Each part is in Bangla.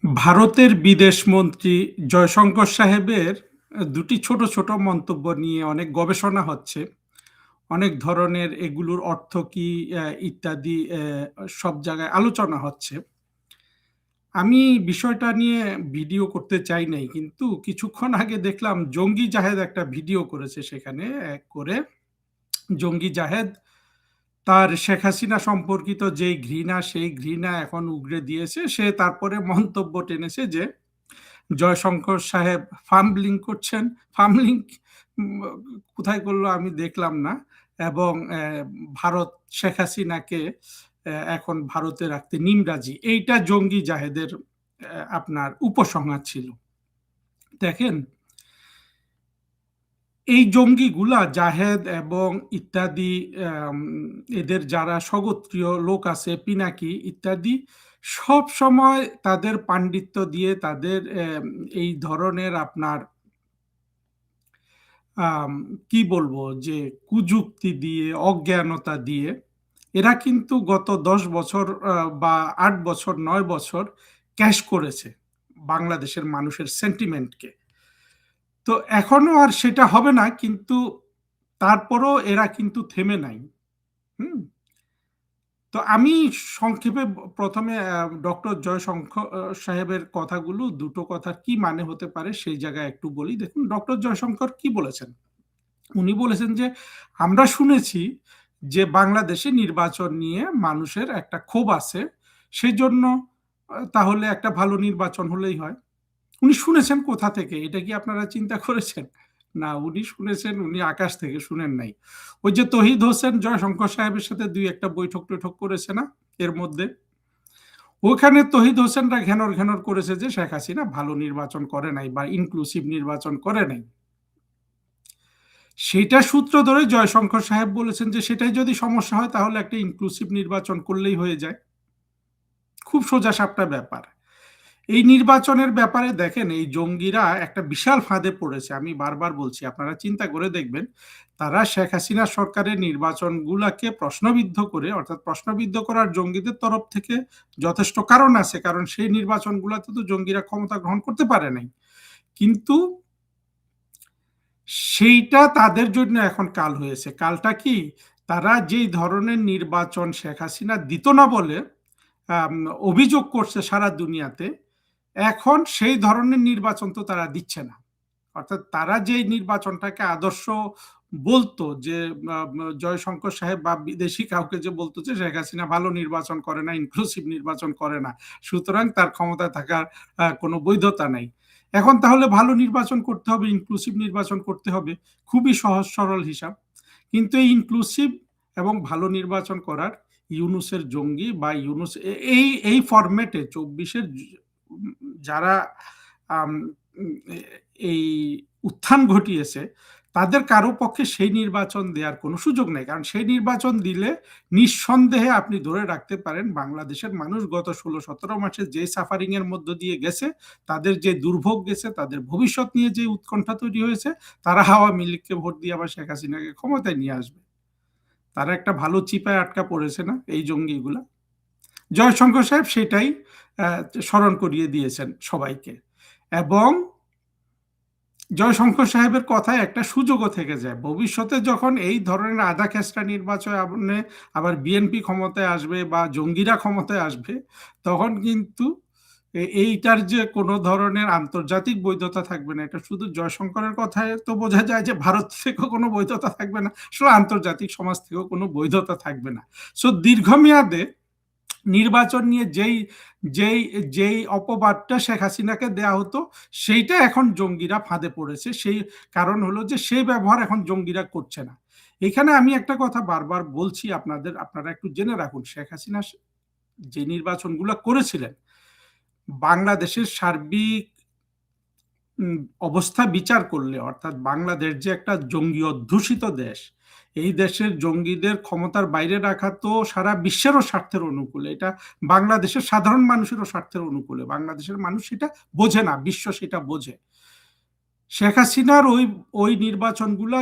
ভারতের বিদেশমন্ত্রী জয়শঙ্কর সাহেবের দুটি ছোট, ছোট মন্তব্য নিয়ে অনেক গবেষণা হচ্ছে। অনেক ধরনের এগুলোর অর্থ কি ইত্যাদি সব জায়গায় আলোচনা হচ্ছে। আমি বিষয়টা নিয়ে ভিডিও করতে চাই নাই। কিন্তু কিছুক্ষণ আগে দেখলাম জঙ্গি জাহেদ একটা ভিডিও করেছে সেখানে করে জঙ্গি জাহেদ তার শেখ হাসিনা সম্পর্কিত যেই ঘৃণা, সেই ঘৃণা এখন উগরে দিয়েছে। সে তারপরে মন্তব্য টেনেছে যে জয়শঙ্কর সাহেব ফাম্বলিং করছেন। ফাম্বলিং উম কোথায় করলো আমি দেখলাম না। এবং ভারত শেখ হাসিনাকে এখন ভারতে রাখতে নিমরাজি। এইটা জঙ্গি জাহেদের আপনার উপসংহার ছিল। দেখেন, এই জঙ্গিগুলা জাহেদ এবং ইত্যাদি এদের যারা স্বগোত্রীয় লোক আছে, পিনাকি ইত্যাদি, সব সময় তাদের পাণ্ডিত্য দিয়ে তাদের এই ধরনের আপনার কি বলবো যে কুযুক্তি দিয়ে, অজ্ঞানতা দিয়ে এরা কিন্তু গত ১০ বছর বা ৮ বছর, ৯ বছর ক্যাশ করেছে বাংলাদেশের মানুষের সেন্টিমেন্টকে। তো এখনো আর সেটা হবে না, কিন্তু তারপরও এরা কিন্তু থেমে নাই। হুম। তো আমি সংক্ষেপে প্রথমে ডক্টর জয়শঙ্কর সাহেবের কথাগুলো, দুটো কথার কি মানে হতে পারে সেই জায়গায় একটু বলি। দেখুন, ডক্টর জয়শঙ্কর কি বলেছেন। উনি বলেছেন যে আমরা শুনেছি যে বাংলাদেশে নির্বাচন নিয়ে মানুষের একটা ক্ষোভ আছে, সেই জন্য তাহলে একটা ভালো নির্বাচন হলেই হয়। উনি শুনেছেন কোথা থেকে? এটা কি আপনারা চিন্তা করেছেন? না, উনি শুনেছেন, উনি আকাশ থেকে শুনেন নাই। ওই যে তহিদ হোসেন জয়শঙ্কর সাহেবের সাথে দুই একটা বৈঠক টৈঠক করেছে না এর মধ্যে? ওখানে তহিদ হোসেনরা ঘ্যানর ঘ্যানর করেছে যে শেখ হাসিনা ভালো নির্বাচন করে নাই বা ইনক্লুসিভ নির্বাচন করে নাই। সেটা সূত্র ধরে জয়শঙ্কর সাহেব বলেছেন যে সেটাই যদি সমস্যা হয় তাহলে একটা ইনক্লুসিভ নির্বাচন করলেই হয়ে যায়। খুব সোজা সাপটা ব্যাপার। এই নির্বাচনের ব্যাপারে দেখেন, এই জঙ্গিরা একটা বিশাল ফাঁদে পড়েছে। আমি বারবার বলছি, আপনারা চিন্তা করে দেখবেন, তারা শেখ হাসিনা সরকারের নির্বাচনগুলাকে প্রশ্নবিদ্ধ করে, অর্থাৎ প্রশ্নবিদ্ধ করার জঙ্গিদের তরফ থেকে যথেষ্ট কারণ আছে, কারণ সেই নির্বাচনগুলোতে তো জঙ্গিরা ক্ষমতা গ্রহণ করতে পারে নাই। কিন্তু সেইটা তাদের জন্য এখন কাল হয়েছে। কালটা কি? তারা যেই ধরনের নির্বাচন শেখ হাসিনা দিত না বলে আম অভিযোগ করছে সারা দুনিয়াতে, এখন সেই ধরনের নির্বাচন তো তারা দিচ্ছে না। অর্থাৎ তারা যেই নির্বাচনটাকে আদর্শ বলতো যে জয়শঙ্কর সাহেব বা বিদেশি কাউকে যে বলতো যে শেখ হাসিনা ভালো নির্বাচন করে না, ইনক্লুসিভ নির্বাচন করে না, সুতরাং তার ক্ষমতায় থাকার কোনো বৈধতা নাই। এখন তাহলে ভালো নির্বাচন করতে হবে, ইনক্লুসিভ নির্বাচন করতে হবে। খুবই সহজ সরল হিসাব। কিন্তু এই ইনক্লুসিভ এবং ভালো নির্বাচন করার ইউনুসের জঙ্গি বা ইউনুস এই এই ফরম্যাটে ২৪-এর যারা আম এই উত্থান ঘটিয়েছে, তাদের কারো পক্ষে সেই নির্বাচন দেওয়ার কোনো সুযোগ নেই। কারণ সেই নির্বাচন দিলে নিঃসন্দেহে আপনি ধরে রাখতে পারেন বাংলাদেশের মানুষ গত ১৬-১৭ মাসে যে সাফারিং এর মধ্য দিয়ে গেছে, তাদের যে দুর্ভোগ গেছে, তাদের ভবিষ্যৎ নিয়ে যে উৎকণ্ঠা তৈরি হয়েছে, তারা আওয়ামী লীগকে ভোট দিয়ে আবার শেখ হাসিনাকে ক্ষমতায় নিয়ে আসবে। তারা একটা ভালো চিপায় আটকা পড়েছে না এই জঙ্গিগুলা? জয়শঙ্কর সাহেব সেটাই স্মরণ করিয়ে দিয়েছেন সবাইকে। এবং জয়শঙ্কর সাহেবের কথায় একটা সুযোগও থেকে যায়। ভবিষ্যতে যখন এই ধরনের আধা খেঁচড়া নির্বাচনে আবার বিএনপি ক্ষমতায় আসবে বা জঙ্গিরা ক্ষমতায় আসবে, তখন কিন্তু এইটার যে কোনো ধরনের আন্তর্জাতিক বৈধতা থাকবে না। এটা শুধু জয়শঙ্করের কথায় তো বোঝা যায় যে ভারত থেকেও কোনো বৈধতা থাকবে না। আসলে আন্তর্জাতিক সমাজ থেকেও কোনো বৈধতা থাকবে না। সো দীর্ঘমেয়াদে নির্বাচন নিয়ে যেই যেই যেই অপবাদটা শেখ হাসিনাকে দেয়া হতো, সেইটা এখন জঙ্গিরা ফাঁদে পড়েছে। সেই কারণ হলো যে সেই ব্যবহার এখন জঙ্গিরা করছে না। এখানে আমি একটা কথা বারবার বলছি আপনাদের, আপনারা একটু জেনে রাখুন। শেখ হাসিনা যে নির্বাচনগুলো করেছিলেন, বাংলাদেশের সার্বিক অবস্থা বিচার করলে, অর্থাৎ বাংলাদেশ যে একটা জঙ্গি অধ্যুষিত দেশ, এই দেশের জঙ্গিদের ক্ষমতার বাইরে রাখা তো সারা বিশ্বেরও স্বার্থের অনুকূলে, এটা বাংলাদেশের সাধারণ মানুষেরও স্বার্থের অনুকূলে। বাংলাদেশের মানুষ সেটা বোঝে না, বিশ্ব সেটা বোঝে। শেখ হাসিনার ওই নির্বাচনগুলো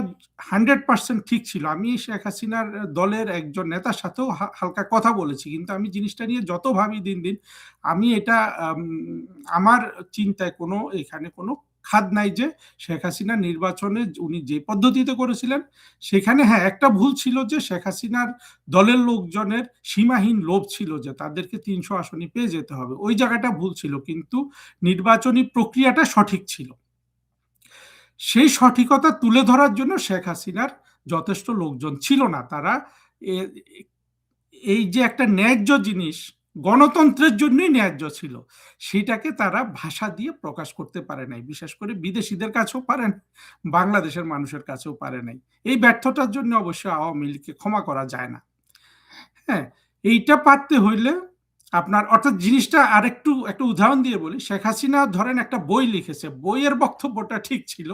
100% ঠিক ছিল। আমি শেখ হাসিনার দলের একজন নেতার সাথেও হালকা কথা বলেছি, কিন্তু আমি জিনিসটা নিয়ে যত ভাবি দিন দিন, আমি এটা আমার চিন্তায় কোনো এখানে কোনো খাদ নাই যে শেখ হাসিনা নির্বাচনে উনি যে পদ্ধতিতে করেছিলেন সেখানে হ্যাঁ একটা ভুল ছিল যে শেখ হাসিনার দলের লোকজনের সীমাহীন লোভ ছিল যে তাদেরকে 300 আসনে পেয়ে যেতে হবে, ওই জায়গাটা ভুল ছিল, কিন্তু নির্বাচনী প্রক্রিয়াটা সঠিক ছিল। সেই সঠিকতা তুলে ধরার জন্য শেখ হাসিনার যথেষ্ট লোকজন ছিল না। তারা এই যে একটা ন্যায্য জিনিস, গণতন্ত্রের জন্যই ন্যায্য ছিল, সেটাকে তারা ভাষা দিয়ে প্রকাশ করতে পারে নাই। বিশেষ করে বিদেশিদের কাছেও পারেন, বাংলাদেশের মানুষের কাছেও পারে নাই। এই ব্যর্থতার জন্য অবশ্যই আওয়ামী লীগকে ক্ষমা করা যায় না। হ্যাঁ, এইটা পারতে হইলে আপনার অর্থাৎ জিনিসটা আরেকটু একটা উদাহরণ দিয়ে বলি। শেখ হাসিনা ধরেন একটা বই লিখেছে, বইয়ের বক্তব্যটা ঠিক ছিল,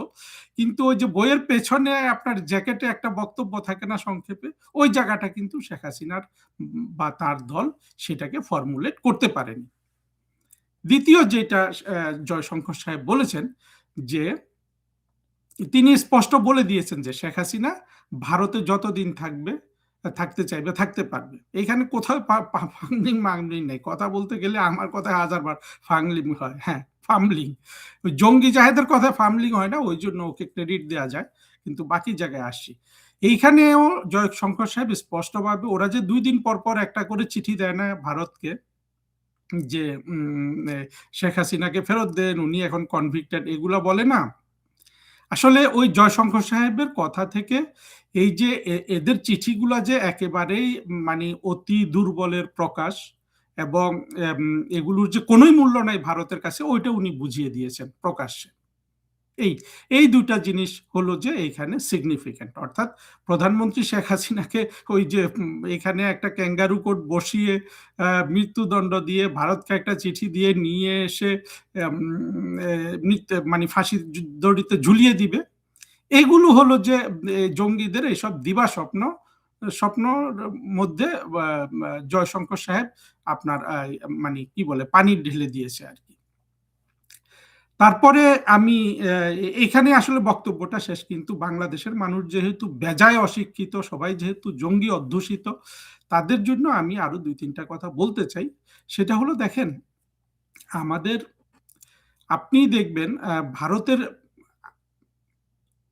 কিন্তু ওই যে বইয়ের পেছনে আপনার জ্যাকেটে একটা বক্তব্য থাকে না সংক্ষেপে, ওই জায়গাটা কিন্তু শেখ হাসিনার বা তার দল সেটাকে ফর্মুলেট করতে পারেনি। দ্বিতীয় যেটা জয়শঙ্কর সাহেব বলেছেন যে তিনি স্পষ্ট বলে দিয়েছেন যে শেখ হাসিনা ভারতে যতদিন থাকবে, থাকতে চাইবে, থাকতে পারবে। এখানে কোথাও ফাংলিং মাংলিং নেই। কথা বলতে গেলে আমার কথায় হাজারবার ফাংলিং হয়। হ্যাঁ, ফামলিং। ওই জঙ্গি জাহেদের কথায় ফামলিং হয় না, ওই জন্য ওকে ক্রেডিট দেওয়া যায়, কিন্তু বাকি জায়গায় আসছি। এইখানেও জয়শঙ্কর সাহেব স্পষ্টভাবে, ওরা যে 2 দিন পর পর একটা করে চিঠি দেয় না ভারতকে যে শেখ হাসিনাকে ফেরত দেন, উনি এখন কনভিক্টেড, এগুলা বলে না, আসলে ওই জয়শঙ্কর সাহেবের কথা থেকে এই যে এদের চিঠিগুলা যে একেবারেই মানে অতি দুর্বলের প্রকাশ, এবং এগুলোর যে কোনোই মূল্য নাই ভারতের কাছে, ওইটা উনি বুঝিয়ে দিয়েছেন প্রকাশ্যে। এই এই দুটা জিনিস হলো যে এইখানে সিগনিফিক্যান্ট, অর্থাৎ প্রধানমন্ত্রী শেখ হাসিনাকে ওই যে এখানে একটা ক্যাঙ্গারু কোর্ট বসিয়ে মৃত্যুদণ্ড দিয়ে, ভারতকে একটা চিঠি দিয়ে নিয়ে এসে মানে ফাঁসি দড়িতে ঝুলিয়ে দিবে, এগুলো হলো যে জঙ্গিদের এইসব দিবা স্বপ্ন, স্বপ্নর মধ্যে জয়শঙ্কর সাহেব আপনার মানে কি বলে পানি ঢেলে দিয়েছে আর কি। তারপরে আমি এখানে আসলে বক্তব্যটা শেষ, কিন্তু বাংলাদেশের মানুষ যেহেতু বেজায় অশিক্ষিত, সবাই যেহেতু জঙ্গি অধ্যুষিত, তাদের জন্য আমি আরো 2-3টা কথা বলতে চাই। সেটা হলো দেখেন, আমাদের আপনি দেখবেন ভারতের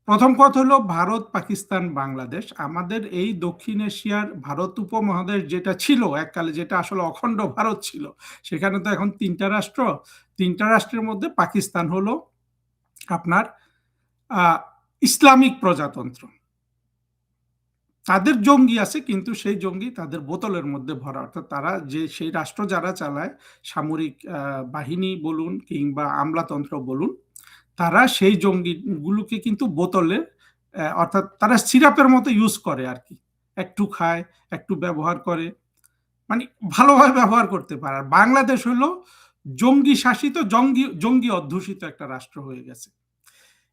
প্রথম কথা হলো ভারত, পাকিস্তান, বাংলাদেশ, আমাদের এই দক্ষিণ এশিয়ার ভারত উপমহাদেশ যেটা ছিল এককালে, যেটা আসলে অখণ্ড ভারত ছিল, সেখানে তো এখন 3টা রাষ্ট্র। 3টা রাষ্ট্রের মধ্যে পাকিস্তান হলো আপনার ইসলামিক প্রজাতন্ত্র। তাদের জঙ্গি আছে, কিন্তু সেই জঙ্গি তাদের বোতলের মধ্যে ভরা, অর্থাৎ তারা যে সেই রাষ্ট্র যারা চালায়, সামরিক বাহিনী বলুন কিংবা আমলাতন্ত্র বলুন, তারা সেই জঙ্গিগুলোকে কিন্তু বোতলে অর্থাৎ তারা সিরাপের মতো ইউজ করে আর কি, একটু খায়, একটু ব্যবহার করে, মানে ভালোভাবে ব্যবহার করতে পারে। আর বাংলাদেশ হলো জঙ্গি শাসিত, জঙ্গি জঙ্গি অধ্যুষিত একটা রাষ্ট্র হয়ে গেছে।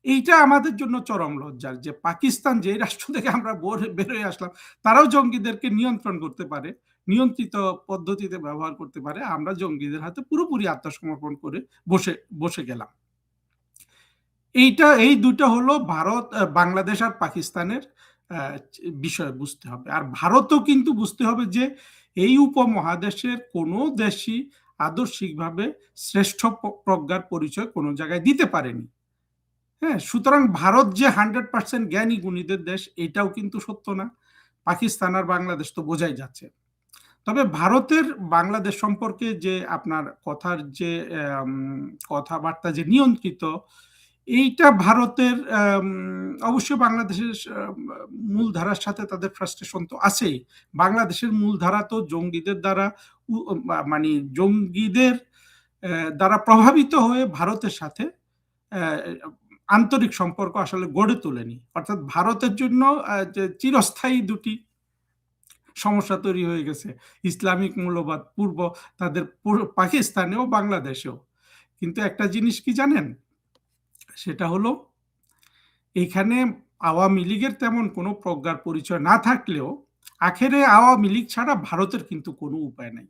এইটা আমাদের জন্য চরম লজ্জার যে পাকিস্তান, যে রাষ্ট্র থেকে আমরা বেরোয় আসলাম, তারাও জঙ্গিদেরকে নিয়ন্ত্রণ করতে পারে, নিয়ন্ত্রিত পদ্ধতিতে ব্যবহার করতে পারে, আমরা জঙ্গিদের হাতে পুরোপুরি আত্মসমর্পণ করে বসে বসে গেলাম। এই দুটো হলো ভারত, বাংলাদেশ আর পাকিস্তানের বিষয় বুঝতে হবে। আর ভারতও কিন্তু বুঝতে হবে যে এই উপমহাদেশের কোনো দেশই আদর্শিকভাবে শ্রেষ্ঠ প্রজ্ঞার পরিচয় কোনো জায়গায় দিতে পারেনি। হ্যাঁ, সুতরাং ভারত যে 100% জ্ঞানী গুণীদের দেশ, এটাও কিন্তু সত্য না। পাকিস্তান আর বাংলাদেশ তো বোঝাই যাচ্ছে। তবে ভারতের বাংলাদেশ সম্পর্কে যে আপনার কথার যে কথাবার্তা যে নিয়ন্ত্রিত, এইটা ভারতের অবশ্যই বাংলাদেশের মূলধারার সাথে তাদের ফ্রাস্ট্রেশন তো আছেই। বাংলাদেশের মূলধারা তো জঙ্গিদের দ্বারা মানে জঙ্গিদের দ্বারা প্রভাবিত হয়ে ভারতের সাথে আন্তরিক সম্পর্ক আসলে গড়ে তোলেনি, অর্থাৎ ভারতের জন্য চিরস্থায়ী দুটি সমস্যা তৈরি হয়ে গেছে, ইসলামিক মূল্যবাদ পূর্ব তাদের পাকিস্তানেও বাংলাদেশেও। কিন্তু একটা জিনিস কি জানেন, সেটা হলো এখানে আওয়ামী লীগের তেমন কোনো প্রজ্ঞার পরিচয় না থাকলেও আখেরে আওয়ামী লীগ ছাড়া ভারতের কিন্তু কোনো উপায় নাই।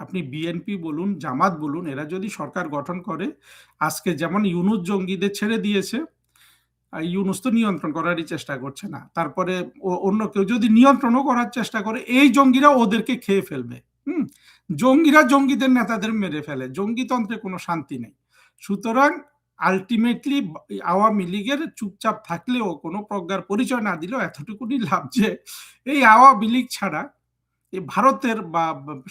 আপনি বিএনপি বলুন, জামাত বলুন, এরা যদি সরকার গঠন করে, আজকে যেমন ইউনূস জঙ্গিদের ছেড়ে দিয়েছে, ইউনূস তো নিয়ন্ত্রণ করারই চেষ্টা করছে না, তারপরে অন্য কেউ যদি নিয়ন্ত্রণও করার চেষ্টা করে, এই জঙ্গিরা ওদেরকে খেয়ে ফেলবে। হুম, জঙ্গিরা জঙ্গিদের নেতাদের মেরে ফেলে, জঙ্গিতন্ত্রে কোনো শান্তি নেই। সুতরাং আলটিমেটলি আওয়ামী লীগের চুপচাপ থাকলেও, কোনো প্রজ্ঞার পরিচয় না দিলেও এতটুকুনি লাভ যে এই আওয়ামী লীগ ছাড়া এই ভারতের বা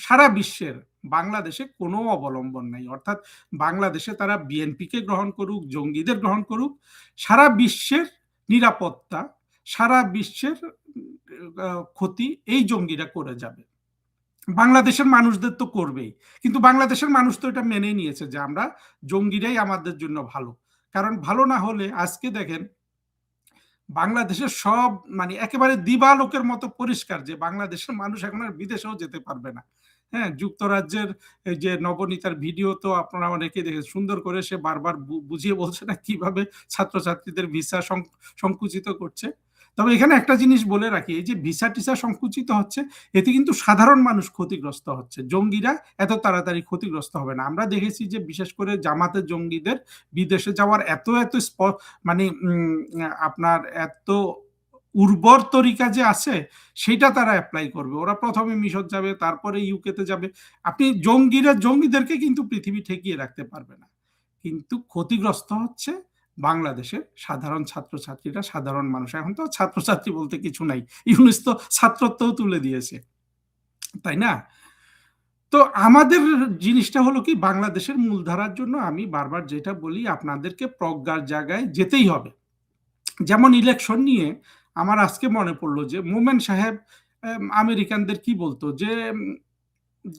সারা বিশ্বের বাংলাদেশে কোনো অবলম্বন নাই। অর্থাৎ বাংলাদেশে তারা বিএনপিকে গ্রহণ করুক, জঙ্গিদের গ্রহণ করুক, সারা বিশ্বের নিরাপত্তা, সারা বিশ্বের ক্ষতি এই জঙ্গিরা করে যাবে। বাংলাদেশের মানুষদের তো করবেই, কিন্তু বাংলাদেশের মানুষ তো এটা মেনেই নিয়েছে যে আমরা জঙ্গিরাই আমাদের জন্য ভালো। কারণ ভালো না হলে আজকে দেখেন বাংলাদেশের সব মানে একেবারে দিবালোকের মতো পরিষ্কার যে বাংলাদেশের মানুষ এখন আর বিদেশেও যেতে পারবে না। হ্যাঁ, যুক্তরাজ্যের এই যে নবনীতার ভিডিও তো আপনারা অনেকে দেখে, সুন্দর করে সে বারবার বুঝিয়ে বলছে না কিভাবে ছাত্রছাত্রীদের ভিসা সংকুচিত করছে। তবে এখানে একটা জিনিস বলে রাখি, এই যে ভিসা টিসা সংকুচিত হচ্ছে, এতে কিন্তু সাধারণ মানুষ ক্ষতিগ্রস্ত হচ্ছে, জঙ্গিরা এত তাড়াতাড়ি ক্ষতিগ্রস্ত হবে না। আমরা দেখেছি যে বিশেষ করে জামাতের জঙ্গিদের বিদেশে যাওয়ার এত এত মানে আপনার এত উর্বর তরিকা যে আছে সেটা তারা অ্যাপ্লাই করবে। ওরা প্রথমে মিশর যাবে, তারপরে ইউকেতে যাবে। আপনি জঙ্গিদেরকে কিন্তু পৃথিবী ঠেকিয়ে রাখতে পারবে না, কিন্তু ক্ষতিগ্রস্ত হচ্ছে বাংলাদেশের সাধারণ ছাত্রছাত্রীরা, সাধারণ মানুষ। এখন তো ছাত্রছাত্রী বলতে কিছু নাই, ইউনূস তো ছাত্রত্বও তুলে দিয়েছে, তাই না? তো আমাদের জিনিসটা হলো কি, বাংলাদেশের মূলধারার জন্য আমি বারবার যেটা বলি, আপনাদেরকে প্রজ্ঞার জায়গায় যেতেই হবে। যেমন ইলেকশন নিয়ে আমার আজকে মনে পড়লো যে মোমেন সাহেব আমেরিকানদের কি বলতো যে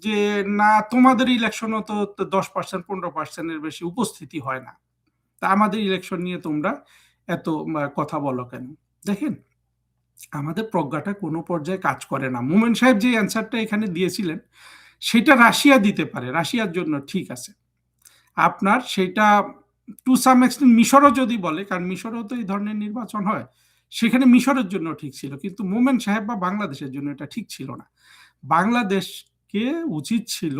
যে না, তোমাদের ইলেকশনও তো 10% 15%-এর বেশি উপস্থিতি হয় না, তা আমাদের ইলেকশন নিয়ে তোমরা এত কথা বলো কেন? দেখেন, আমাদের প্রজ্ঞাটা কোনো পর্যায়ে কাজ করে না। মোমেন সাহেব যে অ্যান্সারটা এখানে দিয়েছিলেন সেটা রাশিয়া দিতে পারে, রাশিয়ার জন্য ঠিক আছে। আপনার সেটা টু সাম এক্সটেন্ট মিশরও যদি বলে, কারণ মিশরেও তো এই ধরনের নির্বাচন হয়, সেখানে মিশরের জন্য ঠিক ছিল, কিন্তু মোমেন সাহেব বা বাংলাদেশের জন্য এটা ঠিক ছিল না। বাংলাদেশকে উচিত ছিল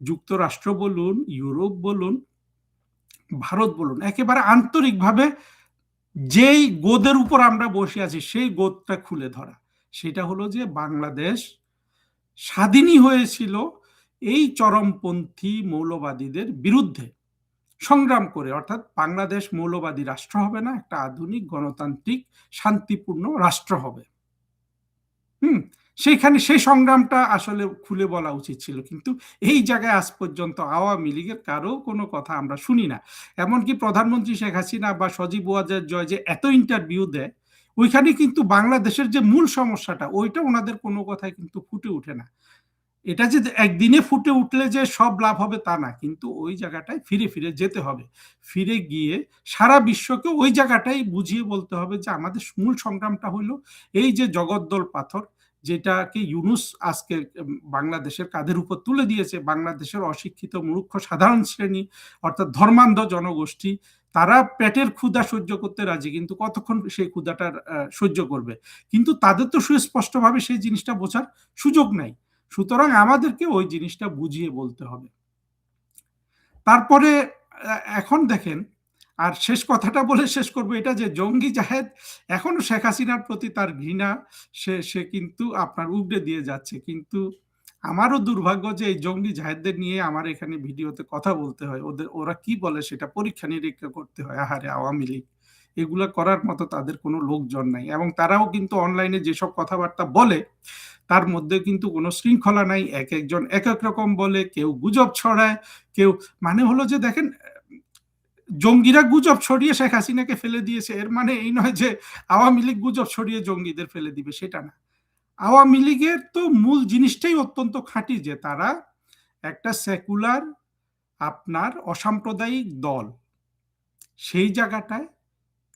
যুক্তরাষ্ট্র বলুন, ইউরোপ বলুন, ভারত বলুন, একেবারে আন্তরিকভাবে যেই গোদের উপর আমরা বসে আছি সেই গোদটা খুলে ধরা। সেটা হলো যে বাংলাদেশ স্বাধীনই হয়েছিল এই চরমপন্থী মৌলবাদীদের বিরুদ্ধে সংগ্রাম করে। অর্থাৎ বাংলাদেশ মৌলবাদী রাষ্ট্র হবে না, একটা আধুনিক গণতান্ত্রিক শান্তিপূর্ণ রাষ্ট্র হবে। সেইখানে সেই সংগ্রামটা আসলে খুলে বলা উচিত ছিল, কিন্তু এই জায়গায় আজ পর্যন্ত আওয়ামী লীগের কারো কোনো কথা আমরা শুনি না। এমনকি প্রধানমন্ত্রী শেখ হাসিনা বা সজীব ওয়াজেদ জয় যে এত ইন্টারভিউ দেয়, ওইখানে কিন্তু বাংলাদেশের যে মূল সমস্যাটা ওইটা ওনাদের কোনো কথাই কিন্তু ফুটে ওঠে না। এটা যে একদিনে ফুটে উঠলে যে সব লাভ হবে তা না, কিন্তু ওই জায়গাটায় ফিরে ফিরে যেতে হবে। ফিরে গিয়ে সারা বিশ্বকে ওই জায়গাটাই বুঝিয়ে বলতে হবে যে আমাদের মূল সংগ্রামটা হলো এই যে জগদ্দল পাথর, যেটাকে ইউনূস আজকে বাংলাদেশের কাঁধের উপর তুলে দিয়েছে। বাংলাদেশের অশিক্ষিত মূর্খ সাধারণ শ্রেণী, অর্থাৎ ধর্মান্ধ জনগোষ্ঠী, তারা পেটের ক্ষুধা সহ্য করতে রাজি, কিন্তু কতক্ষণ সেই ক্ষুধাটা সহ্য করবে? কিন্তু তাদের তো সুস্পষ্টভাবে সেই জিনিসটা বোঝার সুযোগ নাই। সুতরাং আমাদেরকে ওই জিনিসটা বুঝিয়ে বলতে হবে। তারপরে এখন দেখেন, আর শেষ কথাটা বলে শেষ করবো, এটা যে জঙ্গি জাহেদ এখনো শেখ হাসিনার প্রতি তার ঘৃণা সে কিন্তু আপনার উগড়ে দিয়ে যাচ্ছে। কিন্তু আমারও দুর্ভাগ্য যে এই জঙ্গি জাহেদদের নিয়ে আমার এখানে ভিডিওতে কথা বলতে হয়, ওরা কি বলে সেটা পরীক্ষা নিরীক্ষা করতে হয়। আহারে আওয়ামী লীগ, এগুলা করার মতো তাদের কোনো লোকজন নাই, এবং তারাও কিন্তু অনলাইনে যেসব কথাবার্তা বলে তার মধ্যে কিন্তু কোনো শৃঙ্খলা নাই। এক একজন এক এক রকম বলে, কেউ গুজব ছড়ায়, কেউ মানে হলো যে দেখেন, জঙ্গিরা গুজব ছড়িয়ে শেখ হাসিনাকে ফেলে দিয়েছে, এর মানে এই নয় যে আওয়ামী লীগ গুজব ছড়িয়ে জঙ্গিদের ফেলে দিবে, সেটা না। আওয়ামী লীগের তো মূল জিনিসটাই অত্যন্ত খাঁটি, যে তারা একটা সেকুলার আপনার অসাম্প্রদায়িক দল। সেই জায়গাটায়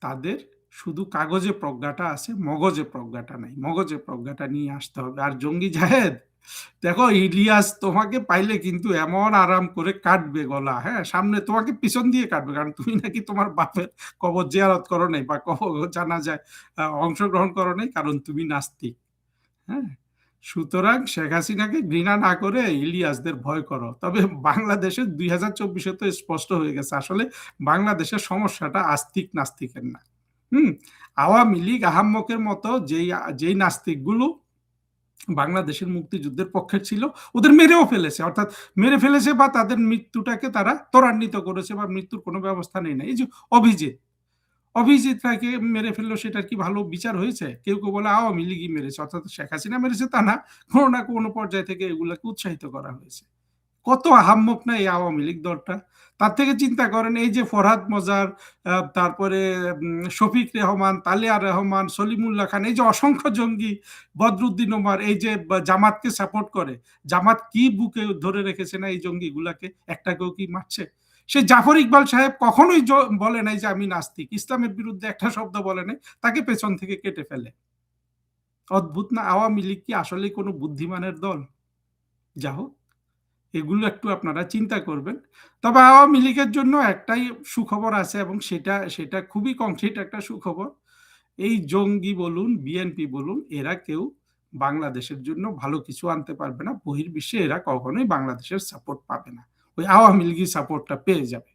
তাদের শুধু কাগজে প্রজ্ঞাটা আছে, মগজে প্রজ্ঞাটা নাই। মগজে প্রজ্ঞাটা নিয়ে আসতে হবে। আর জঙ্গি জাহেদ, দেখো ইলিয়াস তোমাকে পাইলে কিন্তু এমন আরাম করে কাটবে গলা, হ্যাঁ, সামনে তোমাকে পিছন দিয়ে কাটবে, কারণ তুমি নাকি তোমার বাপের কবর জিয়ারত করো নাই বা কবর জানা যায় অংশগ্রহণ করো নাই, কারণ তুমি নাস্তিক। হ্যাঁ, সুতরাং শেখ হাসিনাকে ঘৃণা না করে ইলিয়াসদের ভয় করো। তবে বাংলাদেশের 2024-এ তো স্পষ্ট হয়ে গেছে আসলে বাংলাদেশের সমস্যাটা আস্তিক নাস্তিকের না, হুম? আওয়ামী লীগ আহাম্মকের মতো যেই নাস্তিকগুলো বাংলাদেশের মুক্তিযুদ্ধের পক্ষে ছিল, ওদের মেরেও ফেলেছে, অর্থাৎ মেরে ফেলেছে বা তাদের মৃত্যুটাকে তারা ত্বরান্বিত করেছে, বা মৃত্যুর কোনো ব্যবস্থা নেই না। এই যে অভিজিৎ, অভিজিৎটাকে মেরে ফেললো, সেটার কি ভালো বিচার হয়েছে? কেউ কেউ বলে আওয়ামী লীগই মেরেছে, অর্থাৎ শেখ হাসিনা মেরেছে তা না, কোনো না কোনো পর্যায় থেকে এগুলাকে উৎসাহিত করা হয়েছে। কত আহাম্মক না এই আওয়ামী লীগ দলটা। তার থেকে চিন্তা করেন, এই যে ফরহাদ মজার, তারপরে শফিক রেহমান, তালেয়া রহমান, সলিমুল্লাহ খান, এই যে অসংখ্য জঙ্গি, বদরুদ্দিন ওমর, এই যে জামাতকে সাপোর্ট করে, জামাত কি বুকে ধরে রেখেছে না এই জঙ্গিগুলাকে, একটাকেও কি মারছে? সে জাফর ইকবাল সাহেব কখনোই বলে নাই যে আমি নাস্তিক, ইসলামের বিরুদ্ধে একটা শব্দ বলে নাই, তাকে পেছন থেকে কেটে ফেলে। অদ্ভুত না? আওয়ামী লীগ কি আসলে কোনো বুদ্ধিমানের দল? যা হোক, এগুলো একটু আপনারা চিন্তা করবেন। তবে আওয়ামী লীগের জন্য একটাই সুখবর আছে, এবং সেটা সেটা খুবই কংক্রিট একটা সুখবর। এই জঙ্গি বলুন, বিএনপি বলুন, এরা কেউ বাংলাদেশের জন্য ভালো কিছু আনতে পারবে না। বহির্বিশ্বে এরা কখনোই বাংলাদেশের সাপোর্ট পাবে না। ওই আওয়ামী লীগই সাপোর্টটা পেয়ে যাবে।